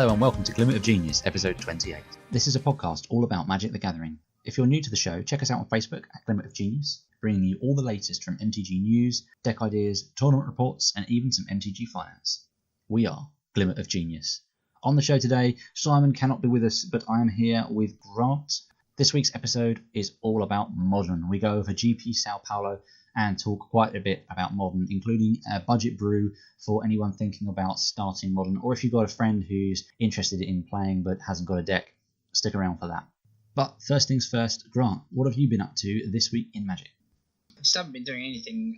Hello and welcome to Glimmer of Genius, episode 28. This is a podcast all about Magic the Gathering. If you're new to the show, check us out on Facebook at Glimmer of Genius, bringing you all the latest from MTG news, deck ideas, tournament reports, and even some MTG finance. We are Glimmer of Genius. On the show today, Simon cannot be with us, but I am here with Grant. This week's episode is all about Modern. We go over GP Sao Paulo and talk quite a bit about Modern, including a budget brew for anyone thinking about starting Modern, or if you've got a friend who's interested in playing but hasn't got a deck, stick around for that. But first things first, Grant, what have you been up to this week in Magic? I just haven't been doing anything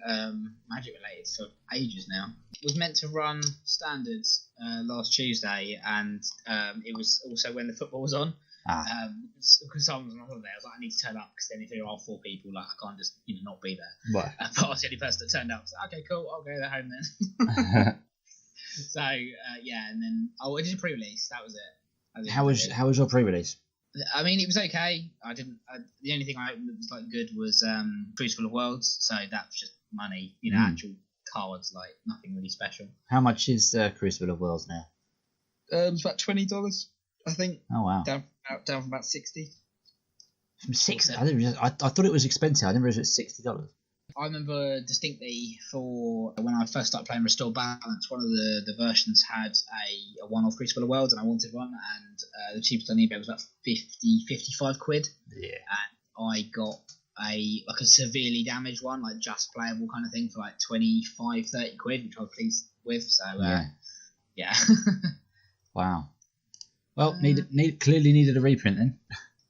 Magic related for ages now. Was meant to run Standards last Tuesday, and it was also when the football was on. Because someone was on holiday, I was like, I need to turn up because then if there are four people, like I can't just not be there. Right. But I was the only person that turned up. So okay, cool, I'll go home then. So and then I did a pre-release. That was it. How was your pre-release? I mean, it was okay. The only thing I opened that was like good was Crucible of Worlds. So that's just money, actual cards, like nothing really special. How much is Crucible of Worlds now? It's about $20, I think. Oh wow. Down from about 60. From 60? I thought it was expensive. I didn't realize it was $60. I remember distinctly for when I first started playing Restore Balance, one of the versions had a one-off Crucible of Worlds, and I wanted one, and the cheapest on eBay was about 55 quid. Yeah. And I got a severely damaged one, like just playable kind of thing, for like 25, 30 quid, which I was pleased with. So yeah. Wow. Well, clearly needed a reprint then.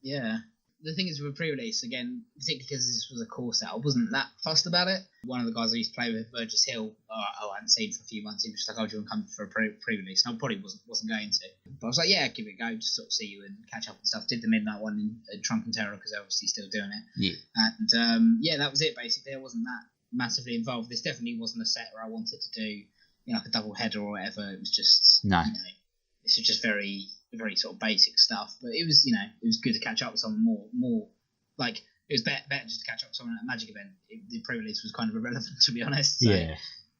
Yeah. The thing is with pre-release, again, particularly because this was a core set, I wasn't that fussed about it. One of the guys I used to play with, Burgess Hill, I hadn't seen for a few months, he was just like, oh, do you want to come for a pre-release? And I probably wasn't going to. But I was like, yeah, give it a go, just sort of see you and catch up and stuff. Did the Midnight one in Trump and Terror because they're obviously still doing it. Yeah. And that was it, basically. I wasn't that massively involved. This definitely wasn't a set where I wanted to do like a double header or whatever. It was just, this was just very sort of basic stuff, but it was it was good to catch up with someone more like it was better just to catch up with someone at a Magic event. The pre-release was kind of irrelevant, to be honest. So,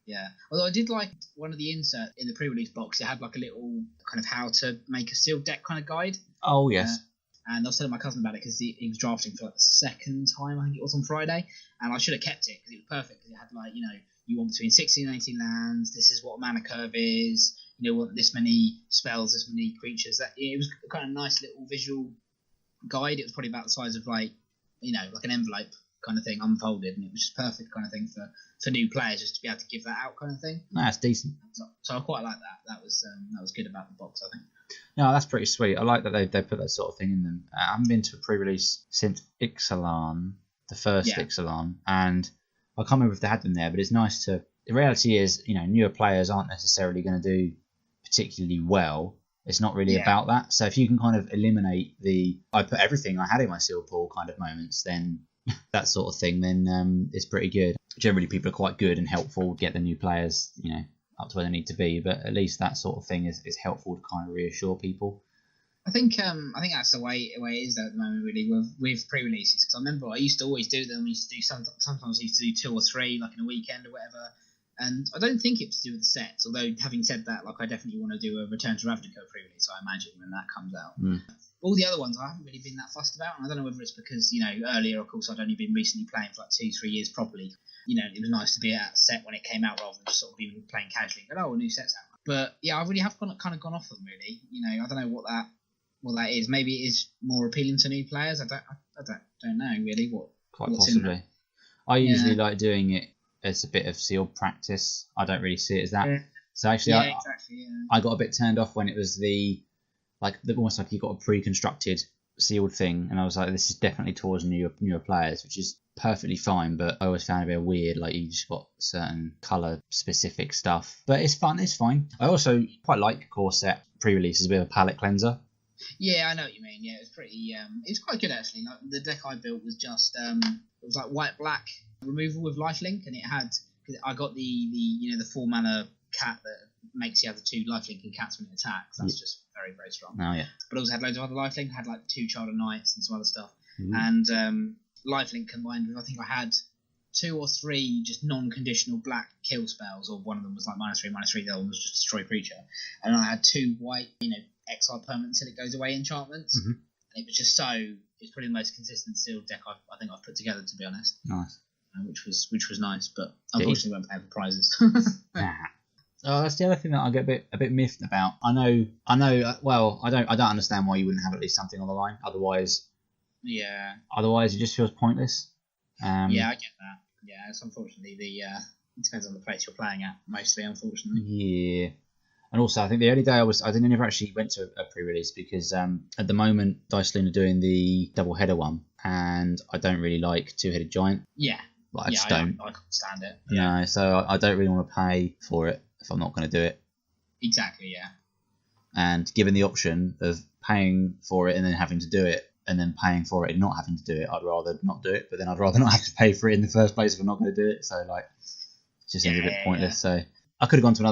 yeah. Although I did like one of the insert in the pre-release box. It had like a little kind of how to make a sealed deck kind of guide. Oh yes. And I was telling my cousin about it because he was drafting for like the second time, I think it was on Friday, and I should have kept it because it was perfect because it had like you want between 16 and 18 lands. This is what a mana curve is. Want this many spells, this many creatures. That it was kind of nice little visual guide. It was probably about the size of like an envelope kind of thing, unfolded, and it was just perfect kind of thing for new players just to be able to give that out kind of thing. That's decent. So I quite like that. That was good about the box, I think. No, that's pretty sweet. I like that they put that sort of thing in them. I haven't been to a pre-release since Ixalan, the first Ixalan, and I can't remember if they had them there, but it's nice to. The reality is, newer players aren't necessarily going to do particularly well. It's not really about that. So if you can kind of eliminate I put everything I had in my sealed pool kind of moments, then that sort of thing, then it's pretty good. Generally, people are quite good and helpful to get the new players, up to where they need to be. But at least that sort of thing is helpful to kind of reassure people. I think that's the way it is though at the moment, really, with pre-releases. Because I remember I used to always do them. I used to do sometimes I used to do 2 or 3, like in a weekend or whatever. And I don't think it's to do with the sets, although having said that, like I definitely want to do a Return to Ravnica pre-release, I imagine, when that comes out. All the other ones I haven't really been that fussed about, and I don't know whether it's because, earlier, of course, I'd only been recently playing for like 2-3 years properly. It was nice to be at a set when it came out rather than just sort of even playing casually and a new set's out. But yeah, I really have kind of gone off them, really. I don't know what that is. Maybe it is more appealing to new players. I don't know really Quite possibly. I usually like doing it as a bit of sealed practice. I don't really see it as that. Yeah. So actually, I got a bit turned off when it was almost like you got a pre-constructed sealed thing, and I was like, this is definitely towards newer players, which is perfectly fine. But I always found it a bit weird, like you just got certain color specific stuff. But it's fun. It's fine. I also quite like core set pre-release as a bit of a palette cleanser. Yeah, I know what you mean. Yeah, it was pretty. It was quite good actually. Like, the deck I built was just it was like white black removal with lifelink, and it had. I got the 4 mana cat that makes you have the 2 lifelink and cats when it attacks. That's just very, very strong. Oh yeah. But also had loads of other lifelink. I had like 2 Child of Knights and some other stuff. And lifelink combined with, I think I had 2 or 3 just non-conditional black kill spells, or one of them was like -3/-3, the other one was just destroy creature, and I had 2 white, exile permanent until it goes away enchantments. And it was just it's probably the most consistent sealed deck I think I've put together, to be honest. Nice. Which was nice, but unfortunately won't pay for prizes. Oh, that's the other thing that I get a bit miffed about. I know. Well, I don't understand why you wouldn't have at least something on the line. Otherwise, it just feels pointless. Yeah, I get that. Yeah, it's unfortunately it depends on the place you're playing at, mostly, unfortunately. Yeah. And also, I think the only day I never actually went to a pre-release because at the moment Dice Luna are doing the double header one, and I don't really like two-headed giant. Yeah. Like, I just don't. I can't stand it. Yeah. No, so I don't really want to pay for it if I'm not going to do it. Exactly. Yeah. And given the option of paying for it and then having to do it, and then paying for it and not having to do it, I'd rather not do it. But then I'd rather not have to pay for it in the first place if I'm not going to do it. So like, it just seems a bit pointless. So I could have gone to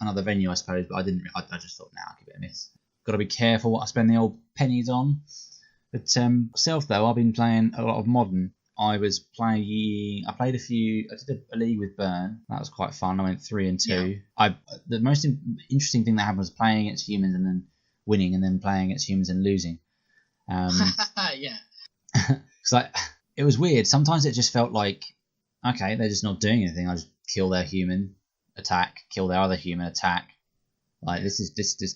another venue, I suppose, but I didn't. I just thought, I'll give it a miss. Got to be careful what I spend the old pennies on. But myself though, I've been playing a lot of Modern. I played a few. I did a league with Burn. That was quite fun. I went 3-2. Yeah. The most interesting thing that happened was playing against humans and then winning, and then playing against humans and losing. Yeah. Cause it was weird. Sometimes it just felt like, okay, they're just not doing anything. I just kill their human, attack, kill their other human, attack. Like this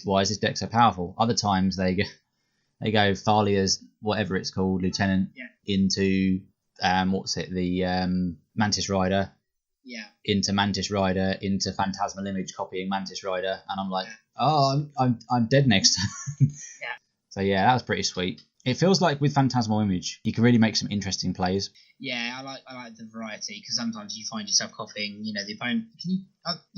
why is this deck so powerful? Other times they go Thalia's whatever it's called, Lieutenant, into the Mantis Rider, into Mantis Rider, into Phantasmal Image copying Mantis Rider, and I'm like, oh, I'm dead next time. So yeah, that was pretty sweet. It feels like with Phantasmal Image, you can really make some interesting plays. Yeah, I like the variety, because sometimes you find yourself copying, the opponent. You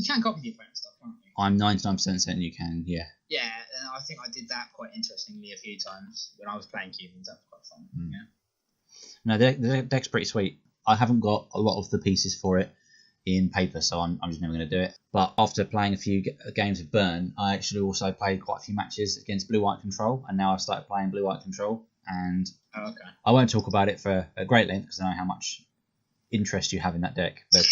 can copy the opponent's stuff, can't you? I'm 99% certain you can. Yeah. Yeah, and I think I did that quite interestingly a few times when I was playing Cubans. That was quite fun. Yeah. No, the deck's pretty sweet. I haven't got a lot of the pieces for it in paper, so I'm just never going to do it. But after playing a few games of Burn, I actually also played quite a few matches against Blue-White Control, and now I've started playing Blue-White Control, and I won't talk about it for a great length because I know how much interest you have in that deck. But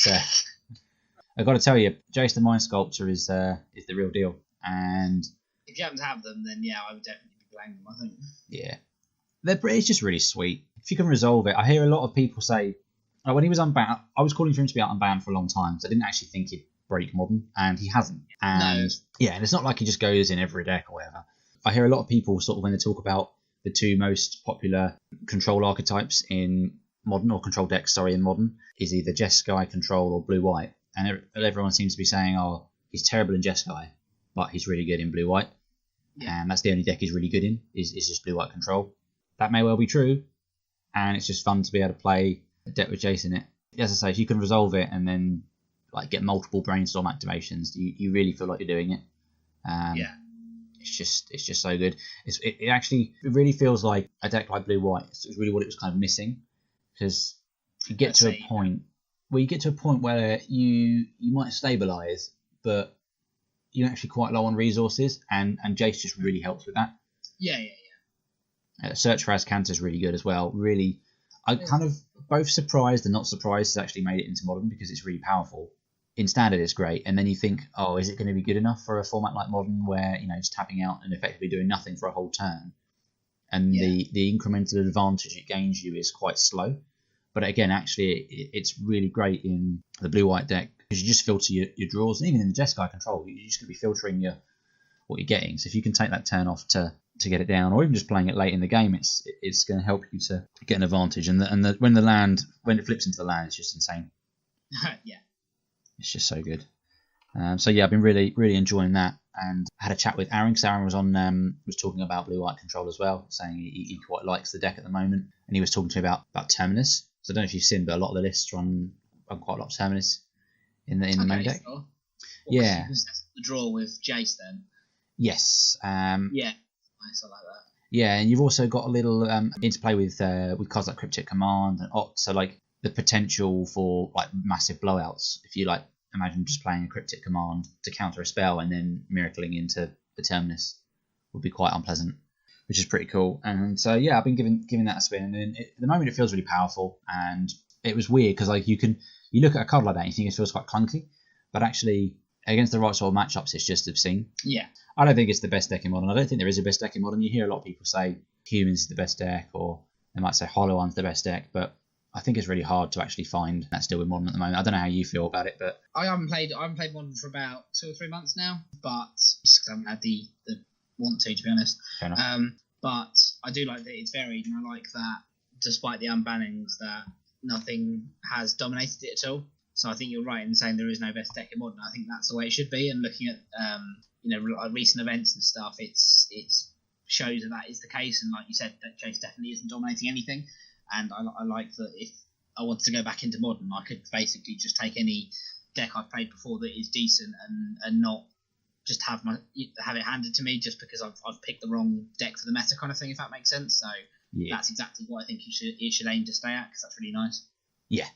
I've got to tell you, Jace the Mind Sculptor is the real deal. And if you happen to have them, then yeah, I would definitely be playing them, I think. Yeah. It's just really sweet. If you can resolve it, I hear a lot of people say, when he was unbanned, I was calling for him to be unbanned for a long time, so I didn't actually think he'd break Modern, and he hasn't. And yeah, and it's not like he just goes in every deck or whatever. I hear a lot of people sort of when they talk about the two most popular control archetypes in Modern, or control decks, in Modern, is either Jeskai Control or Blue-White. And everyone seems to be saying, oh, he's terrible in Jeskai, but he's really good in Blue-White. Yeah. And that's the only deck he's really good in, is just Blue-White Control. That may well be true, and it's just fun to be able to play a deck with Jace in it. As I say, if you can resolve it and then like get multiple brainstorm activations, you really feel like you're doing it. It's just so good. It really feels like a deck like Blue-White. It's really what it was kind of missing, because you get to a point where you might stabilize, but you're actually quite low on resources, and Jace just really helps with that. Yeah. Search for Azcanta is really good as well. Really, I kind of both surprised and not surprised it's actually made it into Modern, because it's really powerful. In Standard, it's great, and then you think, oh, is it going to be good enough for a format like Modern, where just tapping out and effectively doing nothing for a whole turn, and the incremental advantage it gains you is quite slow. But again, actually, it's really great in the Blue-White deck, because you just filter your draws, and even in the Jeskai Control, you're just going to be filtering what you're getting. So if you can take that turn off to get it down, or even just playing it late in the game, it's going to help you to get an advantage. And when it flips into the land, it's just insane. Yeah, it's just so good. So yeah, I've been really really enjoying that, and I had a chat with Aaron, because Aaron was talking about Blue-White Control as well, saying he quite likes the deck at the moment, and he was talking to me about Terminus. So I don't know if you've seen, but a lot of the lists run quite a lot of Terminus in the main deck. Sure. Yeah, the draw with Jace then. Yes. Yeah. Nice, I like that. Yeah, and you've also got a little interplay with cards like Cryptic Command and so like the potential for like massive blowouts. If you like imagine just playing a Cryptic Command to counter a spell and then miracling into the Terminus would be quite unpleasant, which is pretty cool. And so yeah, I've been giving that a spin, and at the moment it feels really powerful. And it was weird because like you look at a card like that and you think it feels quite clunky, but actually against the right sort of matchups, it's just obscene. Yeah. I don't think it's the best deck in Modern. I don't think there is a best deck in Modern. You hear a lot of people say Humans is the best deck, or they might say Hollow One's the best deck, but I think it's really hard to actually find that still in Modern at the moment. I don't know how you feel about it, but I haven't played Modern for about 2 or 3 months now, but just 'cause I haven't had the want to be honest. Fair enough. But I do like that it's varied, and I like that despite the unbannings, that nothing has dominated it at all. So I think you're right in saying there is no best deck in Modern. I think that's the way it should be. And looking at recent events and stuff, it's shows that is the case. And like you said, that Chase definitely isn't dominating anything. And I like that if I wanted to go back into Modern, I could basically just take any deck I've played before that is decent and not just have it handed to me just because I've picked the wrong deck for the meta kind of thing, if that makes sense. So that's exactly what I think it should aim to stay at, because that's really nice. Yeah,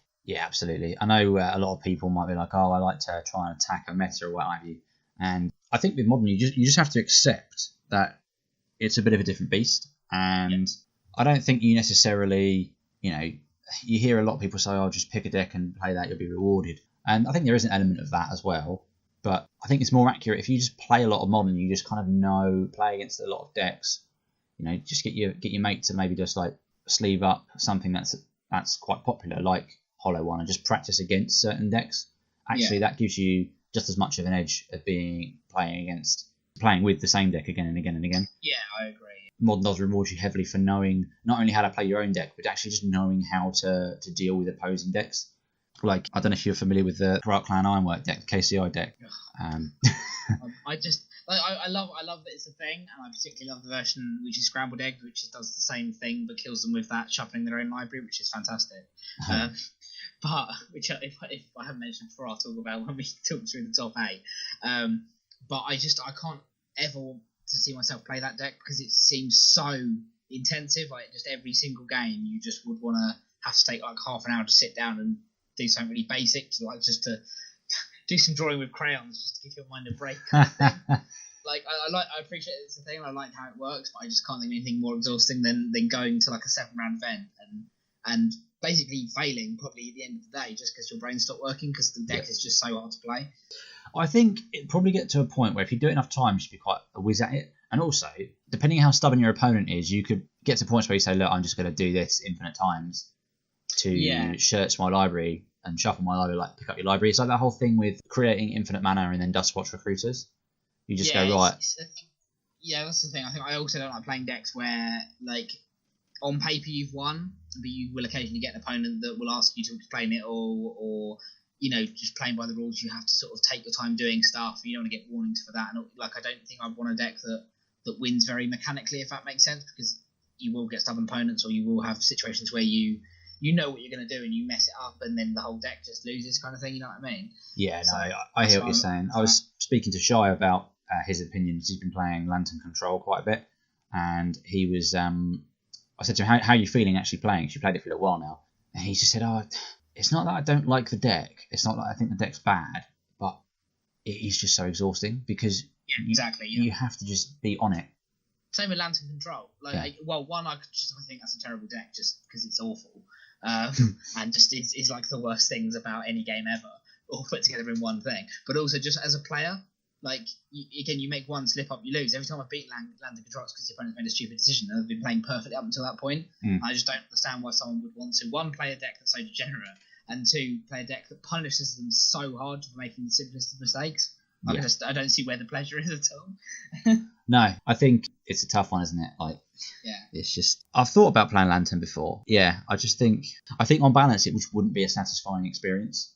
absolutely. I know a lot of people might be like, oh, I like to try and attack a meta or what have you. And I think with Modern, you just have to accept that it's a bit of a different beast. And I don't think you necessarily, you hear a lot of people say, oh, just pick a deck and play that, you'll be rewarded. And I think there is an element of that as well. But I think it's more accurate if you just play a lot of Modern, you just kind of know, play against a lot of decks. Just get your mate to maybe just like sleeve up something that's quite popular, like Hollow One, and just practice against certain decks. Actually, that gives you just as much of an edge of playing with the same deck again and again and again. Yeah, I agree. Modern does reward you heavily for knowing not only how to play your own deck, but actually just knowing how to deal with opposing decks. Like, I don't know if you're familiar with the Karate Clan Ironwork deck, the KCI deck. I love that it's a thing, and I particularly love the version which is Scrambled Egg, which does the same thing but kills them with that shuffling their own library, which is fantastic. But which if I haven't mentioned before, I'll talk about when we talk through the top 8. But I can't ever want to see myself play that deck because it seems so intensive. Like, just every single game, you just would want to have to take like half an hour to sit down and do something really basic, just to do some drawing with crayons, just to give your mind a break. Kind of thing. Like, I appreciate it's a thing. I like how it works, but I just can't think of anything more exhausting than going to like a 7-round event and basically failing probably at the end of the day just because your brain stopped working because the deck is just so hard to play. I think it probably get to a point where if you do it enough times, you'd be quite a whiz at it. And also, depending on how stubborn your opponent is, you could get to points where you say, look, I'm just going to do this infinite times to search my library and shuffle my library, like pick up your library. It's like that whole thing with creating infinite mana and then Dustwatch Recruiters. You just go, right. That's the thing. I think I also don't like playing decks where, like, on paper you've won, but you will occasionally get an opponent that will ask you to explain it, or just playing by the rules, you have to sort of take your time doing stuff. You don't want to get warnings for that. And like, I don't think I want a deck that wins very mechanically, if that makes sense, because you will get stubborn opponents, or you will have situations where you know what you're going to do and you mess it up, and then the whole deck just loses, kind of thing. You know what I mean? Yeah, so I hear what you're saying. I was speaking to Shy about his opinions. He's been playing Lantern Control quite a bit, and he was. I said to him, "How are you feeling actually playing?" She played it for a little while now, and he just said, "Oh, it's not that I don't like the deck. It's not that I think the deck's bad, but it is just so exhausting because you have to just be on it." Same with Lantern Control. I think that's a terrible deck just because it's awful, and just is like the worst things about any game ever, all put together in one thing. But also, just as a player, like, you make one slip up, you lose. Every time I beat Lantern Control, it's because the opponent's made a stupid decision and I've been playing perfectly up until that point. I just don't understand why someone would want to, one, play a deck that's so degenerate, and two, play a deck that punishes them so hard for making the simplest of mistakes. I don't see where the pleasure is at all. No, I think it's a tough one, isn't it? Like, it's just, I've thought about playing Lantern before. Yeah, I think on balance it wouldn't be a satisfying experience,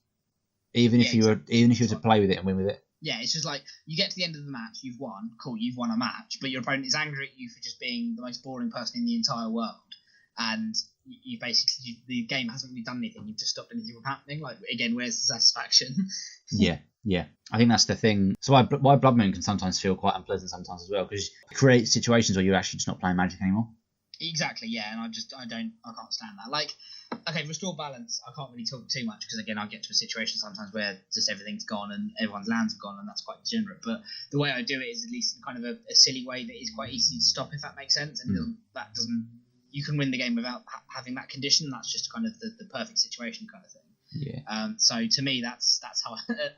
even if you were to play with it and win with it. Yeah, it's just like, you get to the end of the match, you've won, cool, you've won a match, but your opponent is angry at you for just being the most boring person in the entire world, and you basically, the game hasn't really done anything, you've just stopped anything from happening. Like, again, where's the satisfaction? Yeah. I think that's the thing. So why Blood Moon can sometimes feel quite unpleasant sometimes as well, because it creates situations where you're actually just not playing Magic anymore. Exactly, yeah, and I can't stand that. Like, okay, Restore Balance, I can't really talk too much, because again, I get to a situation sometimes where just everything's gone and everyone's lands have gone, and that's quite degenerate. But the way I do it is at least in kind of a silly way that is quite easy to stop, if that makes sense, and you can win the game without having that condition. That's just kind of the perfect situation kind of thing. Yeah. So to me, that's how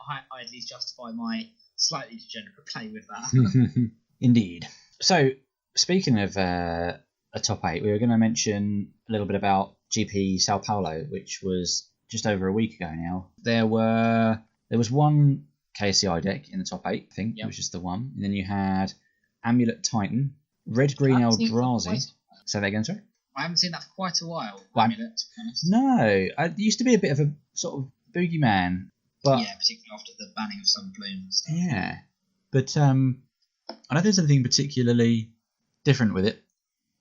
I at least justify my slightly degenerate play with that. Indeed. So speaking of a top 8, we were going to mention a little bit about GP Sao Paulo, which was just over a week ago now. There was one KCI deck in the top 8, I think. Yep. It was just the one. And then you had Amulet Titan, Red Green Eldrazi. Say that again, sorry? I haven't seen that for quite a while, Amulet, to be honest. No, it used to be a bit of a sort of boogeyman. But yeah, particularly after the banning of some blooms. Yeah. But I don't think there's anything particularly different with it.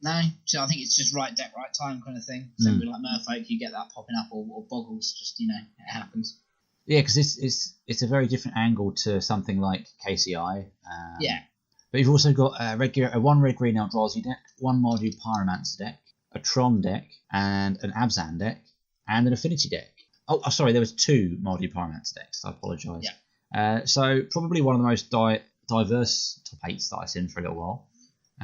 No, so I think it's just right deck, right time kind of thing. So with like Merfolk, you get that popping up, or Boggles, just, it happens. Yeah, because it's a very different angle to something like KCI. Yeah. But you've also got one Red Green Eldrazi deck, one Mardu Pyromancer deck, a Tron deck, and an Abzan deck, and an Affinity deck. Oh, sorry, there was 2 Mardu Pyromancer decks. I apologise. Yeah. So probably one of the most diverse top 8s that I've seen for a little while.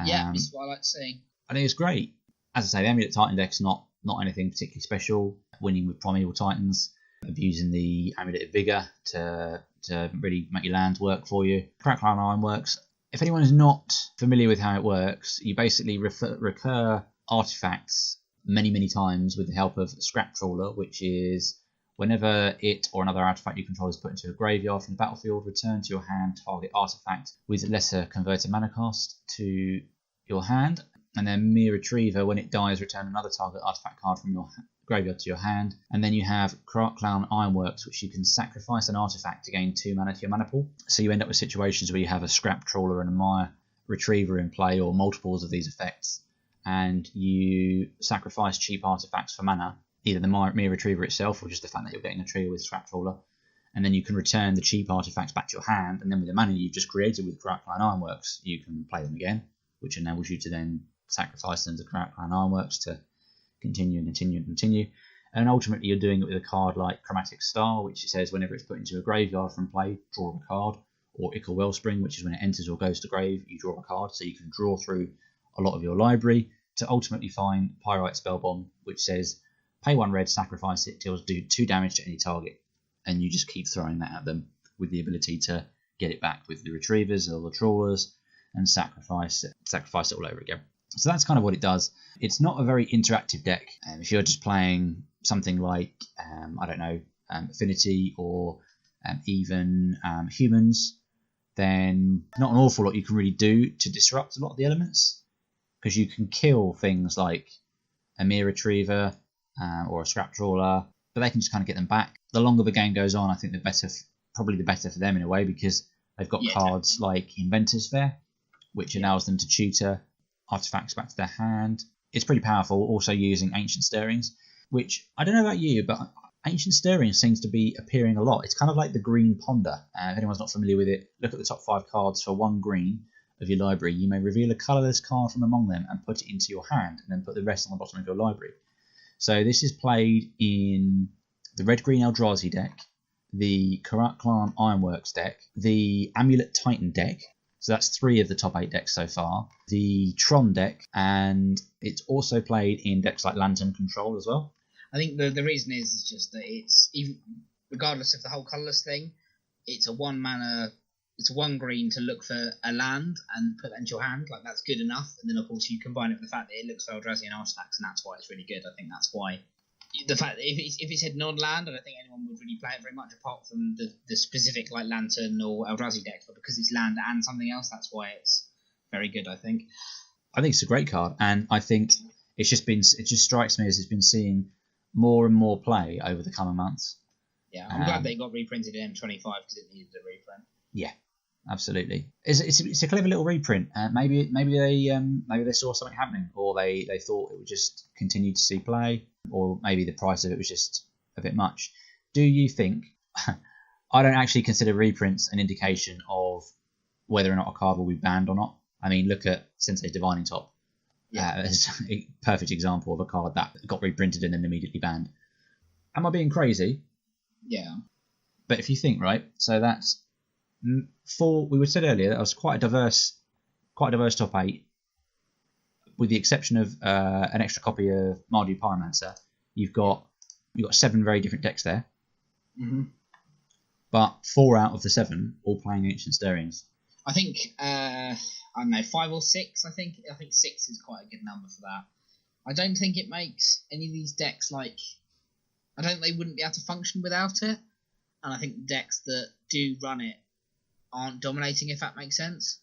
Yeah, this is what I like to see. I think it's great. As I say, the Amulet Titan deck's not anything particularly special. Winning with Primeval Titans, abusing the Amulet of Vigor to really make your lands work for you. Crackline Ironworks. If anyone's not familiar with how it works, you basically recur artifacts many times with the help of Scrap Trawler, which is whenever it or another artifact you control is put into a graveyard from the battlefield, return to your hand target artifact with lesser converted mana cost to your hand. And then Mere Retriever, when it dies, return another target artifact card from your graveyard to your hand. And then you have Clown Ironworks, which you can sacrifice an artifact to gain 2 mana to your mana pool. So you end up with situations where you have a Scrap Trawler and a Mere Retriever in play, or multiples of these effects, and you sacrifice cheap artifacts for mana, either the Mere Retriever itself or just the fact that you're getting a trio with Scrap Trawler. And then you can return the cheap artifacts back to your hand, and then with the mana you've just created with Clown Ironworks, you can play them again, which enables you to then sacrifice them to Clown Ironworks to continue. And ultimately you're doing it with a card like Chromatic Star, which says whenever it's put into a graveyard from play, draw a card, or Ichor Wellspring, which is when it enters or goes to grave, you draw a card, so you can draw through a lot of your library to ultimately find Pyrite Spellbomb, which says pay 1 red, sacrifice it, deals 2 damage to any target, and you just keep throwing that at them with the ability to get it back with the Retrievers or the Trawlers and sacrifice it all over again. So that's kind of what it does. It's not a very interactive deck. If you're just playing something like, Affinity or even Humans, then not an awful lot you can really do to disrupt a lot of the elements, because you can kill things like a Mere Retriever or a Scrap Trawler, but they can just kind of get them back. The longer the game goes on, I think the better for them in a way, because they've got cards like Inventor's Fair, which allows them to tutor artifacts back to their hand. It's pretty powerful, also using Ancient Stirrings, which, I don't know about you, but Ancient Stirrings seems to be appearing a lot. It's kind of like the Green Ponder. If anyone's not familiar with it, look at the top 5 cards for 1 green of your library. You may reveal a colourless card from among them and put it into your hand, and then put the rest on the bottom of your library. So this is played in the Red Green Eldrazi deck, the Clan Ironworks deck, the Amulet Titan deck. So that's 3 of the top 8 decks so far. The Tron deck, and it's also played in decks like Lantern Control as well. I think the reason is just that it's, even regardless of the whole colourless thing, it's a 1 mana, it's a 1 green to look for a land and put that into your hand. Like, that's good enough. And then of course you combine it with the fact that it looks for Eldrazi and artifacts, and that's why it's really good. I think that's why. The fact that if it said non-land, I don't think anyone would really play it very much, apart from the specific like Lantern or Eldrazi decks. But because it's land and something else, that's why it's very good, I think. I think it's a great card, and I think it just strikes me as it's been seeing more and more play over the coming months. Yeah, I'm glad they got reprinted in M25 because it needed a reprint. Yeah, absolutely. It's a clever little reprint. Maybe they saw something happening, or they thought it would just continue to see play, or maybe the price of it was just a bit much. Do you think? I don't actually consider reprints an indication of whether or not a card will be banned or not. I mean, look at Sensei Divining Top. As a perfect example of a card that got reprinted and then immediately banned. Am I being crazy? Yeah. But if you think, right, so that's 4. We said earlier that was quite a diverse top 8, with the exception of an extra copy of Mardu Pyromancer. You've got 7 very different decks there. But 4 out of the 7 all playing Ancient Stirrings. I think I don't know, 5 or 6. I think 6 is quite a good number for that. I don't think it makes any of these decks like. I don't think they wouldn't be able to function without it, and I think decks that do run it aren't dominating, if that makes sense.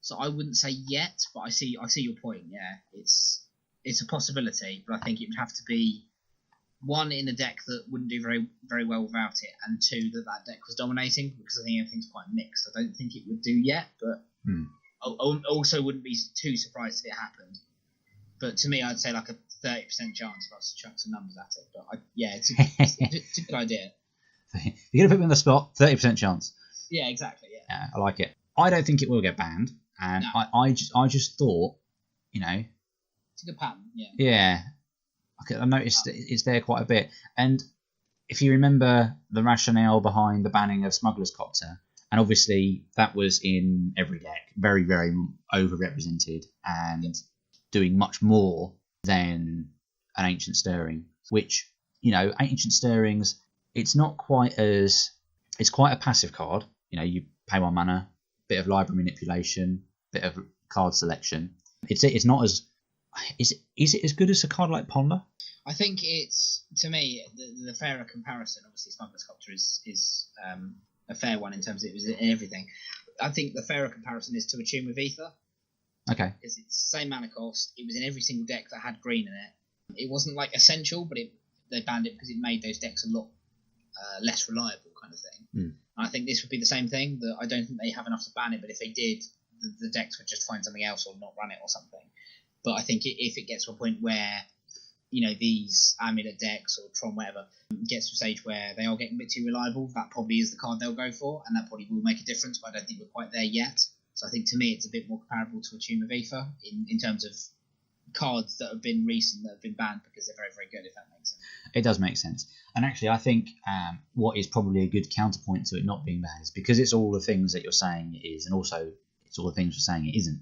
So I wouldn't say yet, but I see your point. Yeah, it's a possibility, but I think it would have to be 1 in a deck that wouldn't do very very well without it, and 2 that deck was dominating, because I think everything's quite mixed. I don't think it would do yet, but I also wouldn't be too surprised if it happened. But to me, I'd say like a 30% chance if I was to chuck some numbers at it. But it's a good idea. You're gonna put me on the spot. 30% chance. Yeah, exactly. Yeah, I like it. I don't think it will get banned, and no. I just thought, it's a good pattern. Yeah. Yeah. I noticed it's there quite a bit, and if you remember the rationale behind the banning of Smuggler's Copter, and obviously that was in every deck, very very overrepresented, and doing much more than an Ancient Stirring, which, Ancient Stirrings, it's quite a passive card. You pay 1 mana, bit of library manipulation, bit of card selection. It's not as is it as good as a card like Ponder? I think it's, to me, the fairer comparison. Obviously, Smuggler's Copter is a fair one in terms of it was in everything. I think the fairer comparison is to a Tune with Ether. Okay. Because it's the same mana cost. It was in every single deck that had green in it. It wasn't like essential, but they banned it because it made those decks a lot less reliable, kind of thing. And I think this would be the same thing. That I don't think they have enough to ban it, but if they did, the decks would just find something else or not run it or something. But I think if it gets to a point where these Amulet decks or Tron whatever gets to a stage where they are getting a bit too reliable, that probably is the card they'll go for, and that probably will make a difference. But I don't think we're quite there yet. So I think, to me, it's a bit more comparable to a Tune of Ether in terms of cards that have been recent that have been banned because they're very, very good, if that makes sense. It does make sense. And actually, I think what is probably a good counterpoint to it not being banned is because it's all the things that you're saying it is, and also it's all the things you're saying it isn't.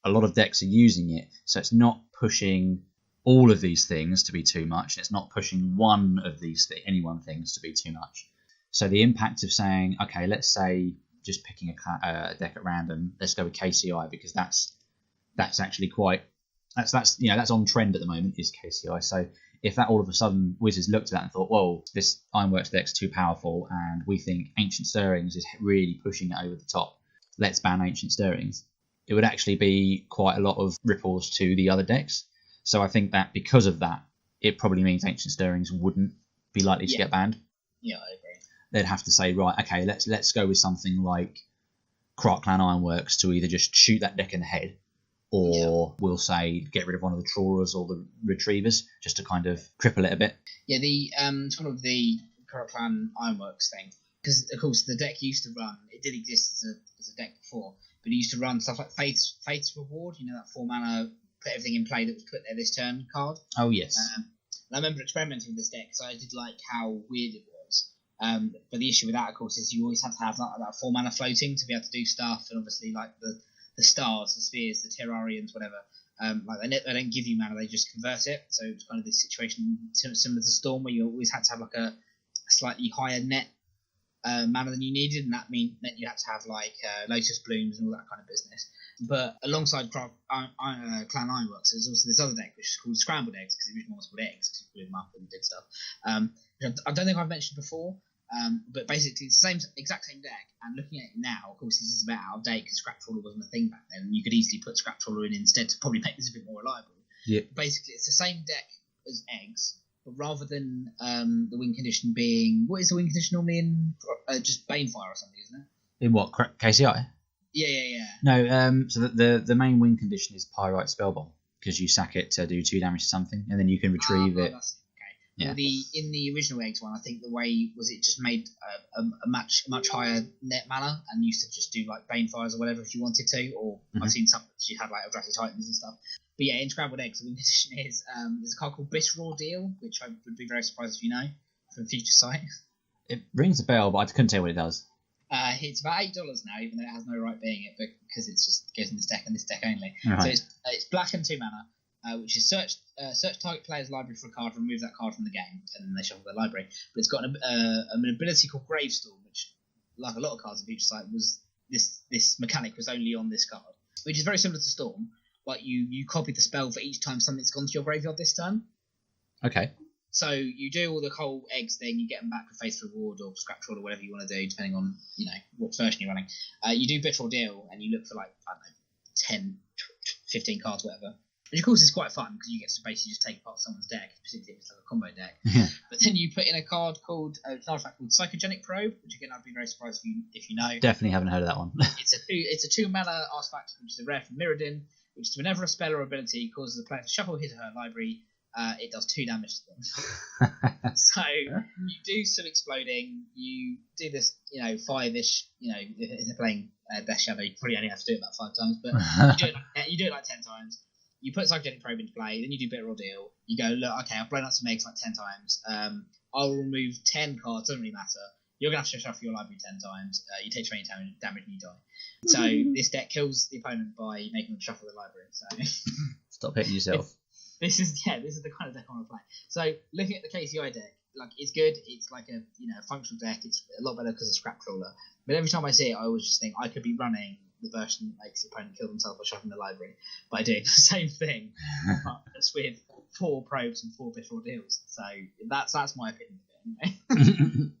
A lot of decks are using it, so it's not pushing all of these things to be too much. It's not pushing one of these any one things to be too much. So the impact of saying, okay, let's say, just picking a deck at random, let's go with KCI, because that's actually quite that's on trend at the moment, is KCI. So if that all of a sudden Wizards looked at that and thought, whoa, this Ironworks deck's too powerful, and we think Ancient Stirrings is really pushing it over the top, let's ban Ancient Stirrings, it would actually be quite a lot of ripples to the other decks. So I think that because of that, it probably means Ancient Stirrings wouldn't be likely to get banned. Yeah, I agree. They'd have to say, right, okay, let's go with something like Krark Clan Ironworks to either just shoot that deck in the head, or we'll say get rid of one of the trawlers or the retrievers just to kind of cripple it a bit. Yeah, the sort of the Krark Clan Ironworks thing, because of course the deck used to run. It did exist as a deck before, but it used to run stuff like Faith's Reward. That 4 mana, put everything in play that was put there this turn card. Oh yes. I remember experimenting with this deck because I did like how weird it was. But the issue with that, of course, is you always have to have that 4 mana floating to be able to do stuff, and obviously like the stars, the spheres, the Terrarians, whatever. They don't give you mana; they just convert it. So it's kind of this situation similar to Storm, where you always had to have like a slightly higher net mana than you needed, and that meant you had to have like Lotus Blooms and all that kind of business. But alongside Clan Ironworks, there's also this other deck which is called Scrambled Eggs, because the original was called Eggs, because you blew them up and did stuff. I don't think I've mentioned before, but basically it's the exact same deck. And looking at it now, of course, this is a bit out of date because Scrap Trawler wasn't a thing back then, and you could easily put Scrap Trawler in instead to probably make this a bit more reliable. Yeah. Basically, it's the same deck as Eggs, but rather than the win condition being, what is the win condition normally in? Just Banefire or something, isn't it? In what, KCI? Yeah. No, so the main win condition is Pyrite Spellbomb, because you sack it to do 2 damage to something, and then you can retrieve it. Yeah. Well, in the original Eggs one, I think the way was it just made a much higher net mana, and used to just do like Banefires or whatever if you wanted to, or I've seen some that you had like Eldrazi Titans and stuff. But yeah, in Scrambled Eggs, the win condition is there's a card called Biss Deal, which I would be very surprised if you know from Future Sight. It rings a bell, but I couldn't tell what it does. It's about $8 now, even though it has no right being it, because it's just goes in this deck and this deck only. Right. So it's black and 2 mana. which is search target player's library for a card, remove that card from the game, and then they shuffle their library. But it's got an ability called Gravestorm, which, like a lot of cards in Future Sight, was this mechanic was only on this card, which is very similar to Storm. But you copy the spell for each time something's gone to your graveyard this turn. Okay. So you do all the whole eggs thing, you get them back for Faith Reward or Scrap Roll or whatever you want to do, depending on what version you're running. You do Bitter Ordeal, and you look for like, I don't know, 10, 15 cards, whatever. Which of course is quite fun because you get to basically just take apart someone's deck, particularly if it's like a combo deck. Yeah. But then you put in a card called an artifact called Psychogenic Probe, which again I'd be very surprised if you know. Definitely haven't heard of that one. It's a 2-mana artifact, which is a rare from Mirrodin, which is whenever a spell or ability causes a player to shuffle his or her library, it does 2 damage to them. So you do some exploding, you do this, 5-ish, if they're playing Death Shadow, you probably only have to do it about 5 times, but you do it like 10 times. You put Psychogenic Probe into play, then you do Bitter Ordeal. You go, look, okay, I've blown out some eggs like 10 times. I'll remove 10 cards, doesn't really matter. You're going to have to shuffle your library 10 times. You take 20 damage and you die. So this deck kills the opponent by making them shuffle the library. So Stop hitting yourself. This is the kind of deck I want to play. So looking at the KCI deck, like it's good. It's like a functional deck. It's a lot better because of Scrap Crawler. But every time I see it, I always just think I could be running the version that makes the opponent kill themselves by shuffling the library by doing the same thing, but just with 4 probes and 4 Bitter Ordeals. So that's my opinion of it. Anyway.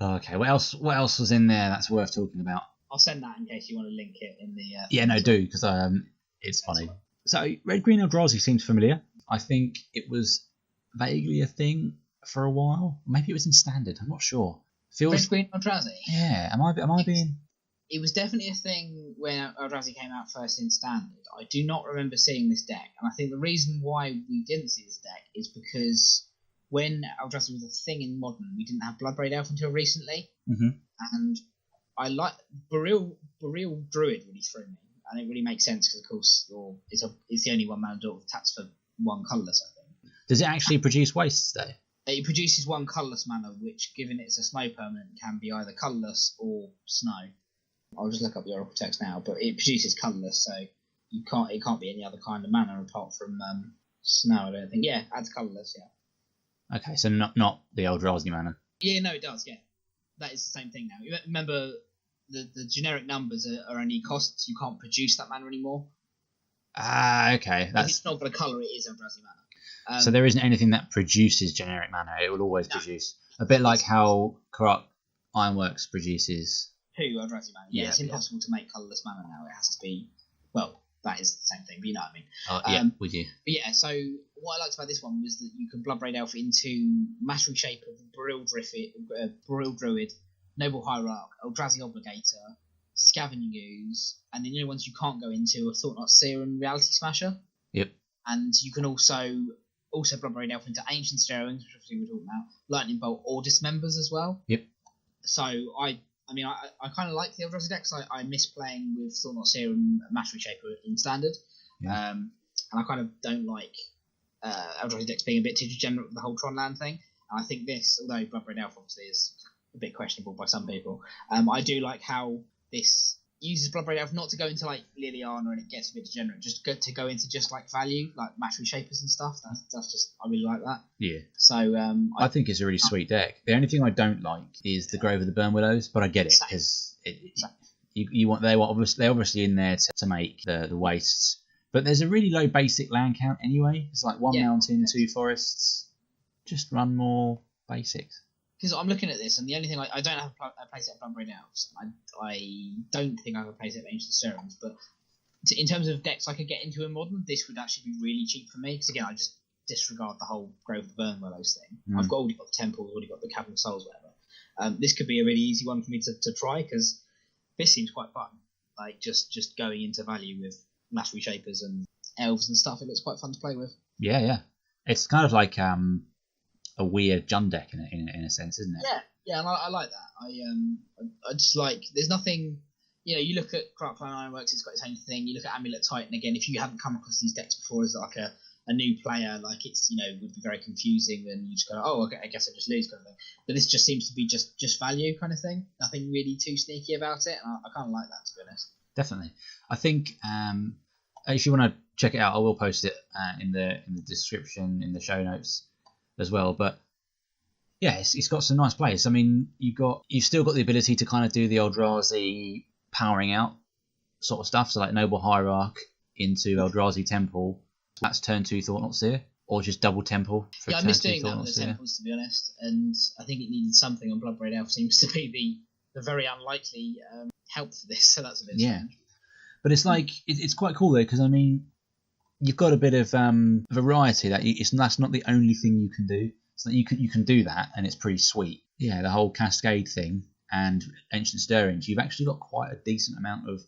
Okay, what else was in there that's worth talking about? I'll send that in case you want to link it in the. Yeah, no, do because it's funny. So Red Green Eldrazi seems familiar. I think it was vaguely a thing for a while. Maybe it was in Standard. I'm not sure. Red Green Eldrazi. Yeah, am I being? It was definitely a thing when Eldrazi came out first in Standard. I do not remember seeing this deck, and I think the reason why we didn't see this deck is because when Eldrazi was a thing in Modern, we didn't have Bloodbraid Elf until recently, and I like Boreal Druid really threw me, and it really makes sense because of course it's the only 1-mana daughter that taps for 1 colourless. I think. Does it actually produce wastes though? It produces 1 colourless mana, which, given it's a snow permanent, can be either colourless or snow. I'll just look up the Oracle text now, but it produces colourless, so it can't be any other kind of mana apart from snow. I don't think. Yeah, adds colourless. Yeah. Okay, so not the Eldrazi mana. Yeah, no, it does. Yeah, that is the same thing now. Remember, the generic numbers are only costs. You can't produce that mana anymore. Okay. If it's not got a colour, it is Eldrazi mana. So there isn't anything that produces generic mana. It will always produce. A bit like how Corrupt Ironworks produces. Eldrazi mana. Yeah, it's impossible to make colourless mana now. It has to be. Well, that is the same thing, but you know what I mean. With you. But yeah, so what I liked about this one was that you can Bloodbraid Elf into Mastery Shape of Boreal Druid, Noble Hierarch, Eldrazi Obligator, Scavenging Ooze, and then the only ones you can't go into are Thought-Knot Seer and Reality Smasher. Yep. And you can also Bloodbraid Elf into Ancient Stirrings, which obviously we're talking about, Lightning Bolt, or Dismembers as well. Yep. So I kind of like the Eldrazi decks. I miss playing with Thought-Knot Seer and Mastery Shaper in Standard. Yeah. And I kind of don't like Eldrazi decks being a bit too degenerate with the whole Tron Land thing. And I think this, although Bloodbraid Elf obviously is a bit questionable by some people, I do like how this uses Bloodbraid Elf not to go into like Liliana and it gets a bit degenerate, just to go into just like value, like Mastery Shapers and stuff. That's just, I really like that. Yeah. So I think it's a really sweet deck. The only thing I don't like is the Grove of the Burn Willows, but I get it because they're obviously in there to make the wastes. But there's a really low basic land count anyway. It's like 1 mountain, 2 forests. Just run more basics. Because I'm looking at this, and the only thing I don't have a playset of Bloodbraid Elves. I don't think I have a playset of Ancient Stirrings, but in terms of decks I could get into in Modern, this would actually be really cheap for me. Because again, I just disregard the whole Grove of the Burn Willows thing. I've already got the Temple, already got the Cavern of Souls, whatever. This could be a really easy one for me to try, because this seems quite fun. Like just going into value with Mastery Shapers and Elves and stuff. It looks quite fun to play with. Yeah. It's kind of like a weird Jund deck in a sense, isn't it? Yeah, and I like that. I just like, there's nothing, you look at Craftline Ironworks, it's got its own thing. You look at Amulet Titan again. If you haven't come across these decks before as like a new player, like it's would be very confusing, and you just go, oh, okay, I guess I just lose kind of thing. But this just seems to be just value kind of thing. Nothing really too sneaky about it, and I kind of like that, to be honest. Definitely, I think if you want to check it out, I will post it in the description, in the show notes as well. But yeah, it's got some nice plays. I mean, you've still got the ability to kind of do the Eldrazi powering out sort of stuff. So like Noble Hierarch into Eldrazi Temple. That's turn 2 Thought-Knot Seer, or just double Temple for Yeah, I turn miss 2 doing that Thought-Knot with the Seer. temples, to be honest, and I think it needed something on Bloodbraid Elf. Seems to be the very unlikely help for this, so that's a bit strange. But it's like it's quite cool though, because I mean, you've got a bit of variety that's not the only thing you can do. So that you can do that, and it's pretty sweet. Yeah, the whole Cascade thing and Ancient Stirrings, you've actually got quite a decent amount of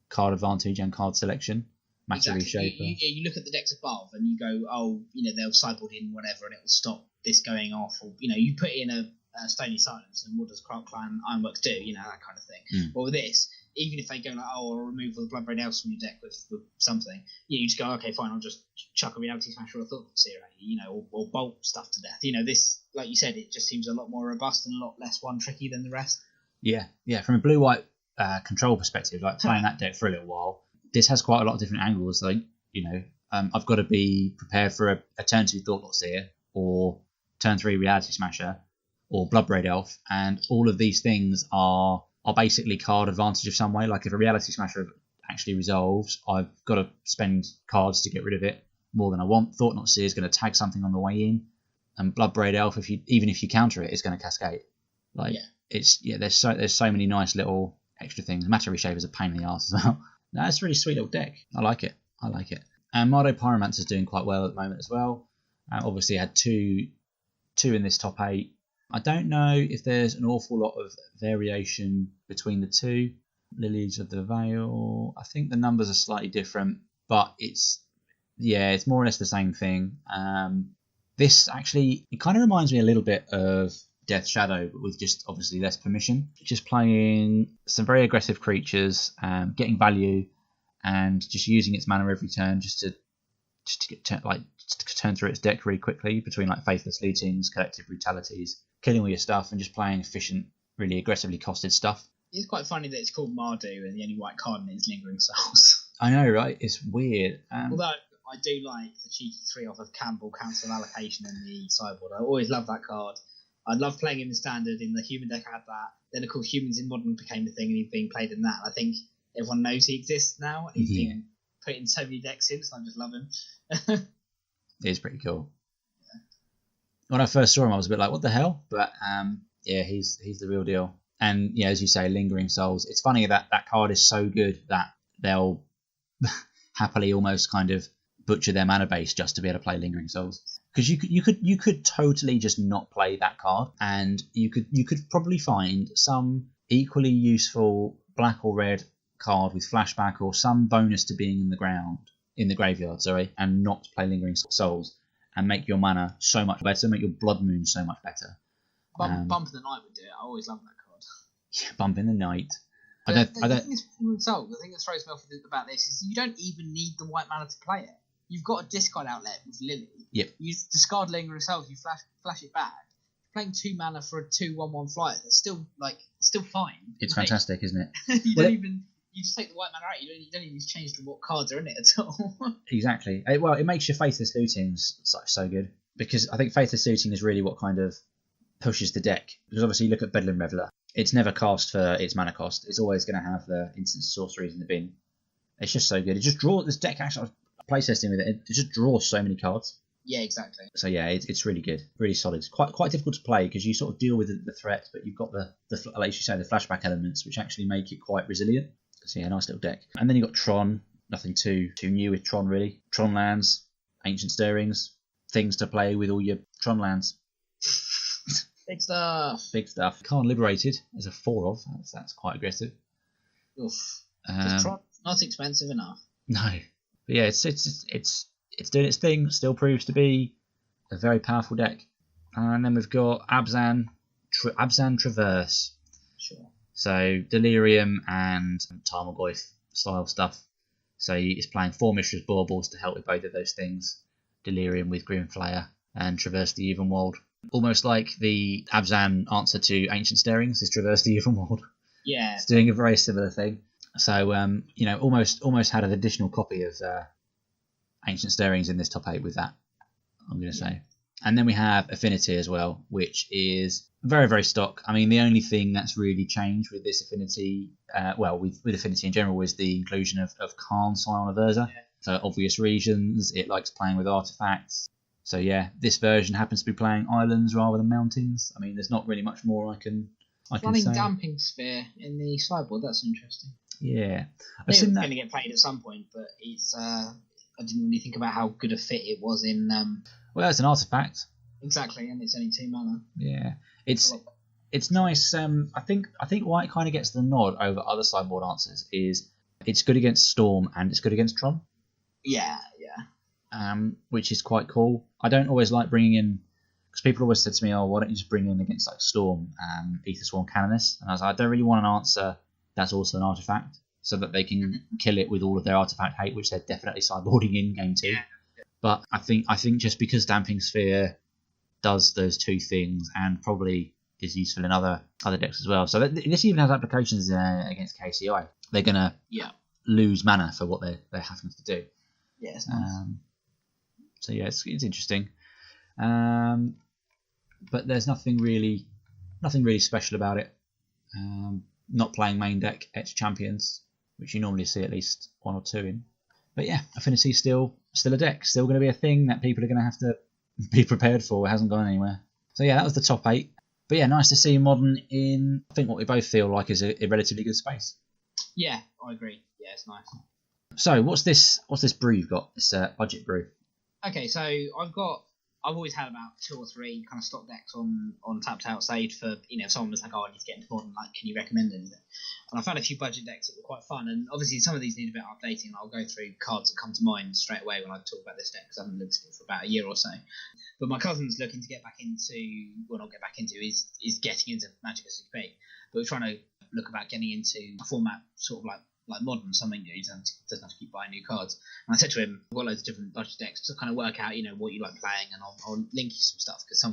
card advantage and card selection. Matter Exactly. Reshaper. You look at the decks above and you go, oh, they'll sideboard in whatever and it will stop this going off. Or, you put in a Stony Silence and what does Clan Ironworks do? That kind of thing. But with this, even if they go like, oh, I'll remove all the Bloodbraid Elves from your deck with something, you just go, okay, fine, I'll just chuck a Reality Smasher or a Thought-Knot Seer at you, or bolt stuff to death. This, like you said, it just seems a lot more robust and a lot less one tricky than the rest. Yeah. From a blue-white control perspective, like playing that deck for a little while, this has quite a lot of different angles. Like, I've got to be prepared for a turn 2 Thought-Knot Seer, or turn 3 Reality Smasher, or Bloodbraid Elf, and all of these things are basically card advantage of some way. Like if a Reality Smasher actually resolves, I've got to spend cards to get rid of it more than I want. Thought-Knot Seer is going to tag something on the way in, and Bloodbraid Elf, even if you counter it, it's going to cascade. There's so many nice little extra things. Matter Reshaper is a pain in the arse as well. No, it's a really sweet little deck. I like it. And Mardo Pyromancer is doing quite well at the moment as well. Obviously, had two in this top 8. I don't know if there's an awful lot of variation between the two. Lilies of the Veil, I think the numbers are slightly different, but it's more or less the same thing. This actually, it kind of reminds me a little bit of Death Shadow, but with just obviously less permission. Just playing some very aggressive creatures, getting value, and just using its mana every turn just to turn through its deck really quickly between like Faithless Lootings, Collective Brutalities, killing all your stuff, and just playing efficient, really aggressively costed stuff. It's quite funny that it's called Mardu and the only white card in it is Lingering Souls. I know, right? It's weird. Although I do like the cheeky 3-off of Campbell Council Allocation in the sideboard. I always love that card. I love playing him in Standard. In the Human deck I had that. Then of course Humans in Modern became a thing and he's being played in that. I think everyone knows he exists now. He's been put in so many decks since, and I just love him. It is pretty cool. Yeah. When I first saw him, I was a bit like, what the hell? But he's the real deal. And as you say, Lingering Souls. It's funny that card is so good that they'll happily almost kind of butcher their mana base just to be able to play Lingering Souls. Because you could totally just not play that card, and you could probably find some equally useful black or red card with flashback or some bonus to being in the graveyard, and not play Lingering Souls, and make your mana so much better, make your Blood Moon so much better. Bump in the Night would do it. I always love that card. Yeah, Bump in the Night. The thing that throws me off about this is you don't even need the white mana to play it. You've got a discard outlet with Lily. Yep. You discard Lingering Souls, you flash it back. You're playing 2 mana for a 2/1/1 flyer. That's still fine. It's fantastic, isn't it? You just take the white mana out. You don't even change what cards are in it at all. Exactly. It makes your Faithless Lootings so good, because I think Faithless Looting is really what kind of pushes the deck. Because obviously you look at Bedlam Reveler. It's never cast for its mana cost. It's always going to have the instant sorceries in the bin. It's just so good. It just draws this deck. Actually, playtesting with it. It just draws so many cards. Yeah, exactly. So yeah, it's really good, really solid. It's quite difficult to play because you sort of deal with the threat, but you've got the like you say, the flashback elements, which actually make it quite resilient. So yeah, nice little deck. And then you've got Tron. Nothing too new with Tron really. Tron lands, Ancient Stirrings, things to play with all your Tron lands. Big stuff. Khan Liberated as a 4-of. That's quite aggressive. Oof. Tron not expensive enough. No. But yeah, it's doing its thing. Still proves to be a very powerful deck. And then we've got Abzan Traverse. Sure. So Delirium and Tarmogoyf style stuff. So it's playing 4 Mishra's Baubles to help with both of those things. Delirium with Grimflayer and Traverse the Evenwold. Almost like the Abzan answer to Ancient Stirrings is Traverse the Evenwold. Yeah. It's doing a very similar thing. So almost had an additional copy of Ancient Stirrings in this top 8 with that, I'm going to say. And then we have Affinity as well, which is very, very stock. I mean, the only thing that's really changed with this Affinity, with Affinity in general, is the inclusion of Khan Scion of Urza. Yeah. For obvious reasons, it likes playing with artifacts. So yeah, this version happens to be playing islands rather than mountains. I mean, there's not really much more I can say. Running Damping Sphere in the sideboard, that's interesting. Yeah. I think it's going to get played at some point, but it's I didn't really think about how good a fit it was in... Well, it's an artifact. Exactly, and it's only 2 mana. Yeah. It's nice. I think why it kind of gets the nod over other sideboard answers is it's good against Storm and it's good against Tron. Yeah. Which is quite cool. I don't always like bringing in... Because people always said to me, why don't you just bring in against like Storm and Aether Sworn Canonist? And I was like, I don't really want an answer that's also an artifact, so that they can kill it with all of their artifact hate, which they're definitely sideboarding in game 2. Yeah. But I think just because Damping Sphere does those two things and probably is useful in other decks as well. So this even has applications against KCI. They're gonna lose mana for what they're having to do. Yeah, it's nice. So yeah, it's interesting. But there's nothing really special about it. Not playing main deck Etched Champions, which you normally see at least 1 or 2 in. But yeah, Affinity still a deck, still going to be a thing that people are going to have to be prepared for. It hasn't gone anywhere. So yeah, that was the top 8. But yeah, nice to see Modern in, I think, what we both feel like is a relatively good space. Yeah, I agree. Yeah, it's nice. So what's this brew you've got? This budget brew. Okay, so I've always had about 2 or 3 kind of stock decks on Tapped Out saved for, if someone was like, I need to get into Modern, like, can you recommend anything? And I found a few budget decks that were quite fun, and obviously some of these need a bit of updating, and I'll go through cards that come to mind straight away when I talk about this deck, because I haven't looked at it for about a year or so. But my cousin's looking to get back into, well, not get back into, is getting into Magic as a big, but we're trying to look about getting into a format sort of like Modern, something new. He doesn't have to keep buying new cards. And I said to him, I've got loads of different budget decks to kind of work out, what you like playing, and I'll link you some stuff, because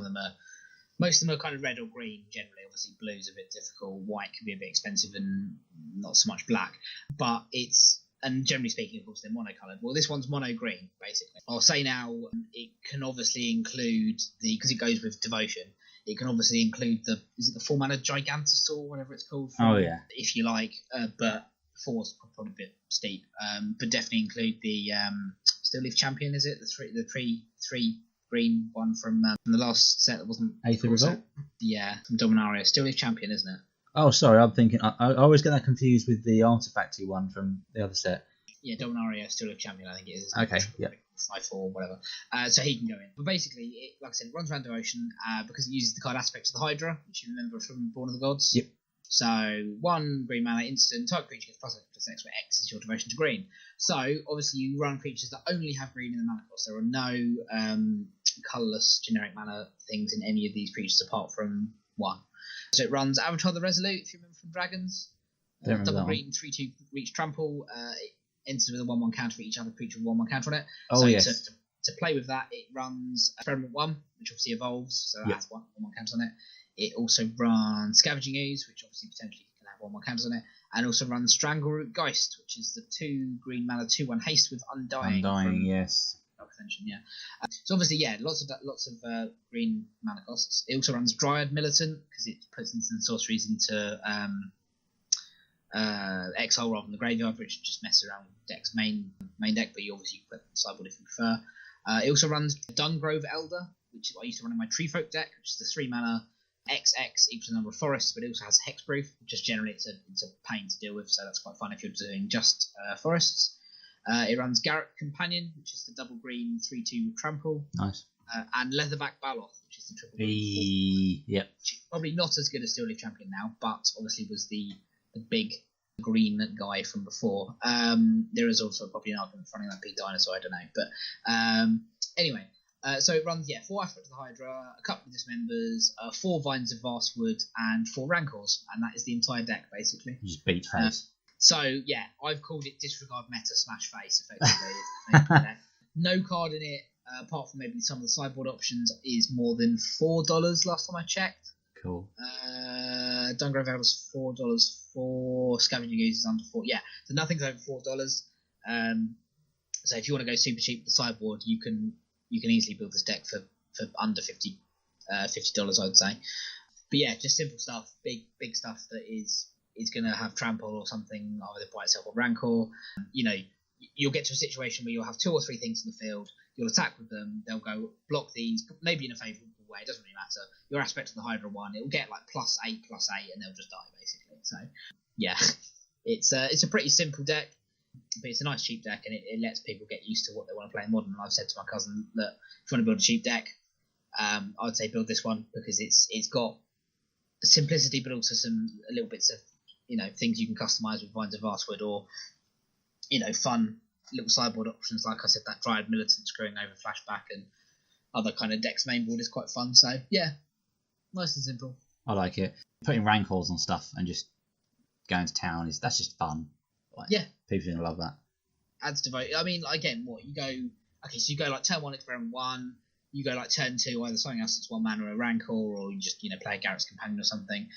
most of them are kind of red or green generally. Obviously, blue's a bit difficult, white can be a bit expensive, and not so much black. But and generally speaking, of course, they're monocoloured. Well, this one's mono green, basically. I'll say now, it can obviously include because it goes with Devotion. It can obviously include the 4 mana Gigantosaur, whatever it's called. If you like, but 4's probably a bit steep. But definitely include the Still Leaf Champion. Is it the three green one from the last set that wasn't Aether Revolt? Yeah, from Dominaria. Still Leaf Champion, isn't it? Oh, sorry, I'm thinking. I always get that confused with the Artifacty one from the other set. Yeah, Dominaria, Still Live Champion, I think it is. Okay, yeah. 5/4, whatever. So he can go in. But basically, like I said, it runs around Devotion because it uses the card Aspect of the Hydra, which you remember from Born of the Gods. Yep. So 1 green mana instant, type creature gets +X, where X is your devotion to green. So obviously you run creatures that only have green in the mana cost. There are no colourless generic mana things in any of these creatures apart from 1. So it runs Avatar the Resolute, if you remember from Dragons. Double green, 3/2 reach trample. It enters with a 1/1 counter for each other creature with 1/1 counter on it. Oh, so yes. To play with that, it runs Experiment 1, which obviously evolves, so it has 1/1 counter on it. It also runs Scavenging Ooze, which obviously potentially can have 1/1 counters on it, and also runs Strangleroot Geist, which is the 2 green mana 2/1 haste with Undying. Yes. Extension, yeah. So obviously, lots of green mana costs. It also runs Dryad Militant because it puts instant sorceries into exile rather than the graveyard, which just messes around with deck's main deck, but you obviously put it sideboard if you prefer. It also runs Dungrove Elder, which is what I used to run in my Treefolk deck, which is the 3 mana XX equals the number of forests, but it also has hexproof. Just generally, it's a pain to deal with, so that's quite fun if you're doing just forests. It runs Garrett Companion, which is the double green 3/2 trample. Nice. And Leatherback Baloth, which is the triple green. Yep. Probably not as good as Steel Leaf Champion now, but obviously was the big green guy from before. There is also probably an argument for running that big dinosaur, I don't know. But anyway, so it runs 4 Aspects of the Hydra, a couple of Dismembers, 4 Vines of Vastwood, and 4 Rancors, and that is the entire deck basically. You just beat face. So yeah, I've called it Disregard Meta Smash Face effectively. No card in it, apart from maybe some of the sideboard options, is more than $4 last time I checked. Cool. Dungar Available's $4 for Scavenging Ooze is under $4. Yeah, so nothing's over $4. So if you want to go super cheap with the sideboard, you can easily build this deck for under $50, I would say. But yeah, just simple stuff, big stuff that is going to have trample or something, either by itself or Rancor. You'll get to a situation where you'll have 2 or 3 things in the field. You'll attack with them. They'll go block these, maybe in a favourable way. It doesn't really matter. Your Aspect of the Hydra one, it'll get like +8, +8, and they'll just die basically. So yeah, it's a pretty simple deck, but it's a nice cheap deck, and it lets people get used to what they want to play in Modern. And I've said to my cousin that if you want to build a cheap deck, I would say build this one, because it's got simplicity, but also some little bits of things you can customize with Vines of Vastwood, or fun little sideboard options. Like I said, that Dryad Militant screwing over Flashback and other kind of decks mainboard is quite fun. So yeah, nice and simple. I like it. Putting Rancors on stuff and just going to town that's just fun. Like, yeah, people are gonna love that. Adds to vote. I mean, again, what you go? Okay, so you go like turn 1, experiment 1. You go like turn 2, either something else that's 1 mana or a Rancor, or you just play a Garrett's Companion or something.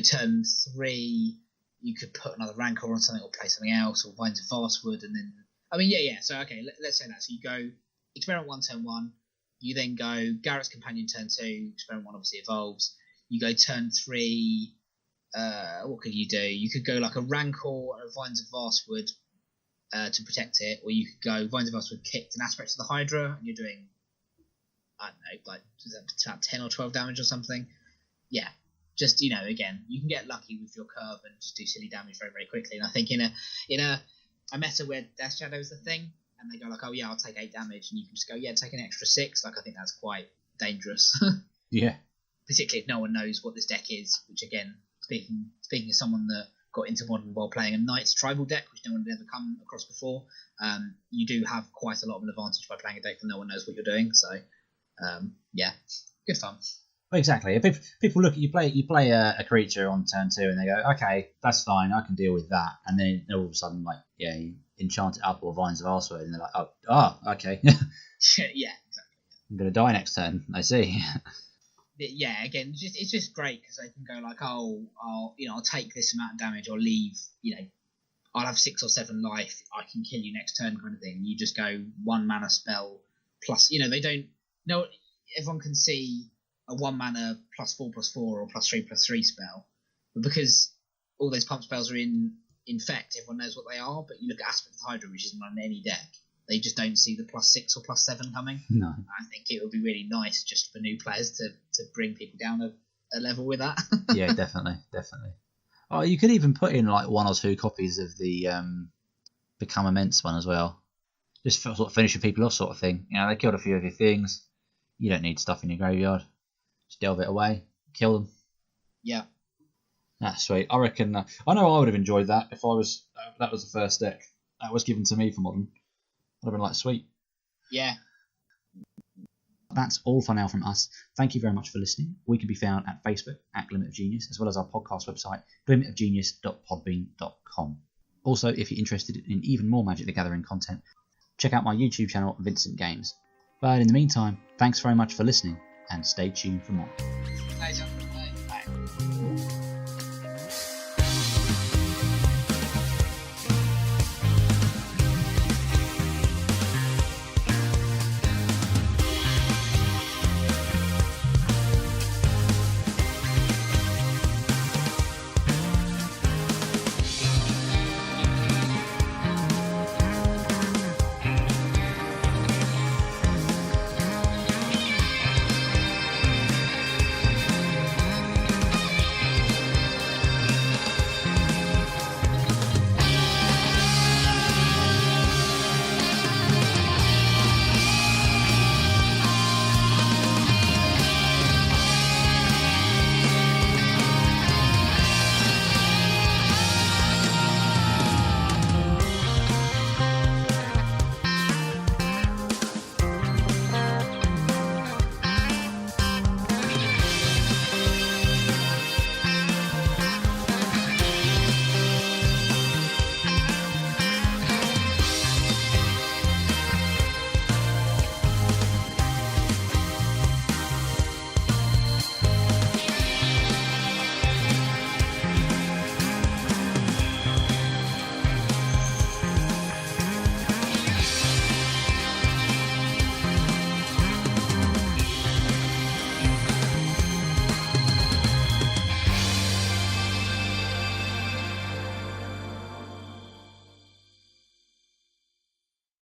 Turn 3, you could put another Rancor on something, or play something else, or Vines of Vastwood, and then So okay, let's say that. So you go experiment 1 turn 1. You then go Garrett's Companion turn 2. Experiment 1 obviously evolves. You go turn 3. What could you do? You could go like a Rancor or a Vines of Vastwood to protect it, or you could go Vines of Vastwood kicked an Aspect of the Hydra, and you're doing, I don't know, like about 10 or 12 damage or something. Yeah, just again, you can get lucky with your curve and just do silly damage very, very quickly. And I think in a meta where Death Shadow is the thing, and they go like, oh yeah, I'll take 8 damage, and you can just go, yeah, take an extra 6. Like, I think that's quite dangerous. Yeah. Particularly if no one knows what this deck is, which again, speaking as someone that got into Modern while playing a Knights tribal deck, which no one had ever come across before, you do have quite a lot of an advantage by playing a deck that no one knows what you're doing. So yeah, good fun. Well, exactly. People look at you play a creature on turn 2, and they go, okay, that's fine, I can deal with that. And then all of a sudden, like, yeah, you enchant it up, or Vines of Arswood, and they're like, oh, okay. Yeah, exactly. I'm gonna die next turn. I see. Yeah, again, it's just great because they can go like, oh, I'll take this amount of damage, or leave, I'll have 6 or 7 life, I can kill you next turn, kind of thing. You just go 1 mana spell plus, they don't. No, everyone can see a 1 mana +4/+4 or +3/+3 spell, but because all those pump spells are in Infect, everyone knows what they are. But you look at Aspect of the Hydra, which isn't on any deck, they just don't see the +6 or +7 coming. No, I think it would be really nice just for new players to bring people down a level with that. Yeah, definitely. Oh, you could even put in like 1 or 2 copies of the Become Immense one as well, just for sort of finishing people off, sort of thing. They killed a few of your things. You don't need stuff in your graveyard. Just delve it away, kill them. Yeah, that's sweet. I reckon. I know I would have enjoyed that if that was the first deck that was given to me for Modern. I'd have been like, sweet. Yeah. That's all for now from us. Thank you very much for listening. We can be found at Facebook at Glimmer of Genius, as well as our podcast website, glimmerofgenius.podbean.com. Also, if you're interested in even more Magic the Gathering content, check out my YouTube channel, Vincent Games. But in the meantime, thanks very much for listening, and stay tuned for more. Bye, John. Bye.